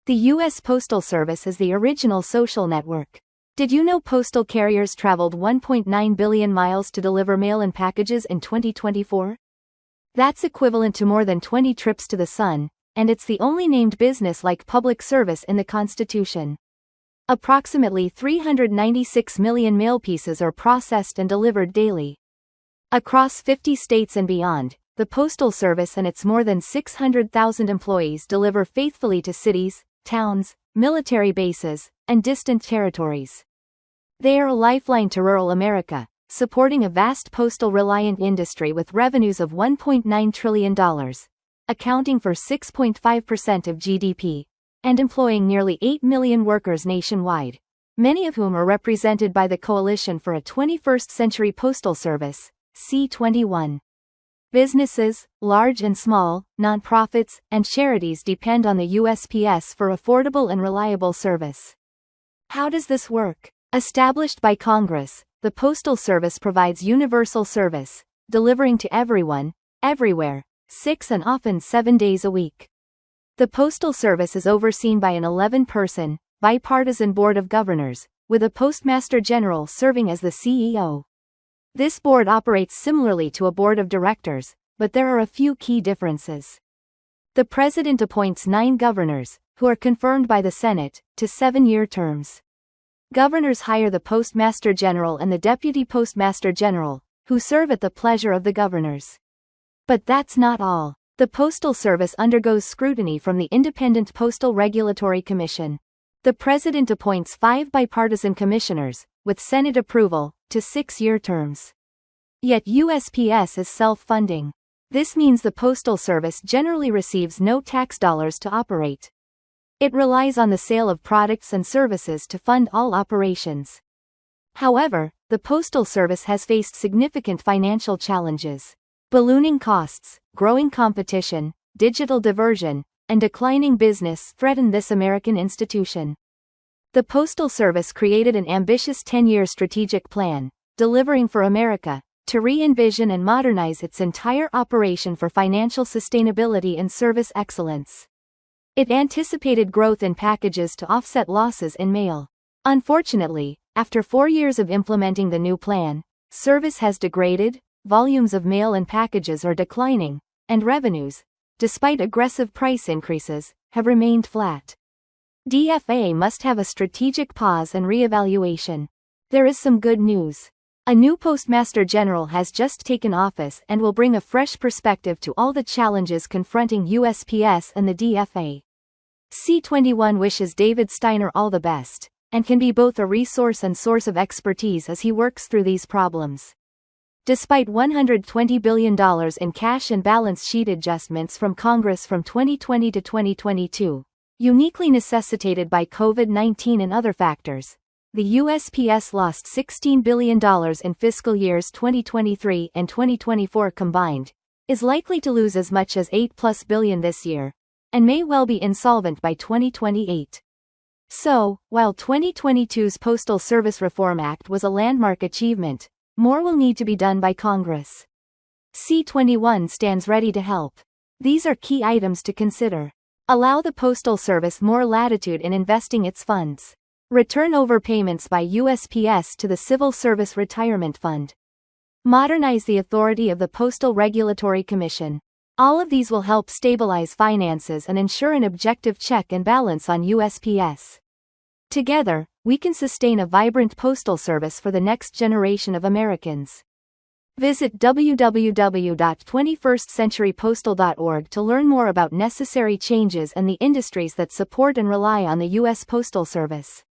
The U.S. Postal Service is the original social network. Did you know postal carriers traveled 1.9 billion miles to deliver mail and packages in 2024? That's equivalent to more than 20 trips to the sun, and it's the only named business like public service in the Constitution. Approximately 396 million mail pieces are processed and delivered daily. Across 50 states and beyond, the Postal Service and its more than 600,000 employees deliver faithfully to cities, towns, military bases, and distant territories. They are a lifeline to rural America, supporting a vast postal-reliant industry with revenues of $1.9 trillion, accounting for 6.5% of GDP, and employing nearly 8 million workers nationwide, many of whom are represented by the Coalition for a 21st Century Postal Service, C21. Businesses, large and small, nonprofits, and charities depend on the USPS for affordable and reliable service. How does this work? Established by Congress, the Postal Service provides universal service, delivering to everyone, everywhere, 6 and often 7 days a week. The Postal Service is overseen by an 11-person, bipartisan board of governors, with a Postmaster General serving as the CEO. This board operates similarly to a board of directors, but there are a few key differences. The President appoints 9 governors, who are confirmed by the Senate, to 7-year terms. Governors hire the Postmaster General and the Deputy Postmaster General, who serve at the pleasure of the governors. But that's not all. The Postal Service undergoes scrutiny from the Independent Postal Regulatory Commission. The President appoints 5 bipartisan commissioners, with Senate approval, to 6-year terms. Yet USPS is self-funding. This means the Postal Service generally receives no tax dollars to operate. It relies on the sale of products and services to fund all operations. However, the Postal Service has faced significant financial challenges. Ballooning costs, growing competition, digital diversion, and declining business threaten this American institution. The Postal Service created an ambitious 10-year strategic plan, Delivering for America, to re-envision and modernize its entire operation for financial sustainability and service excellence. It anticipated growth in packages to offset losses in mail. Unfortunately, after 4 years of implementing the new plan, service has degraded, volumes of mail and packages are declining, and revenues, despite aggressive price increases, have remained flat. DFA must have a strategic pause and re-evaluation. There is some good news. A new Postmaster General has just taken office and will bring a fresh perspective to all the challenges confronting USPS and the DFA. C21 wishes David Steiner all the best, and can be both a resource and source of expertise as he works through these problems. Despite $120 billion in cash and balance sheet adjustments from Congress from 2020 to 2022, uniquely necessitated by COVID-19 and other factors, the USPS lost $16 billion in fiscal years 2023 and 2024 combined, is likely to lose as much as $8+ billion this year, and may well be insolvent by 2028. So, while 2022's Postal Service Reform Act was a landmark achievement, more will need to be done by Congress. C21 stands ready to help. These are key items to consider. Allow the Postal Service more latitude in investing its funds. Return overpayments by USPS to the Civil Service Retirement Fund. Modernize the authority of the Postal Regulatory Commission. All of these will help stabilize finances and ensure an objective check and balance on USPS. Together, we can sustain a vibrant postal service for the next generation of Americans. Visit www.21stcenturypostal.org to learn more about necessary changes and the industries that support and rely on the U.S. Postal Service.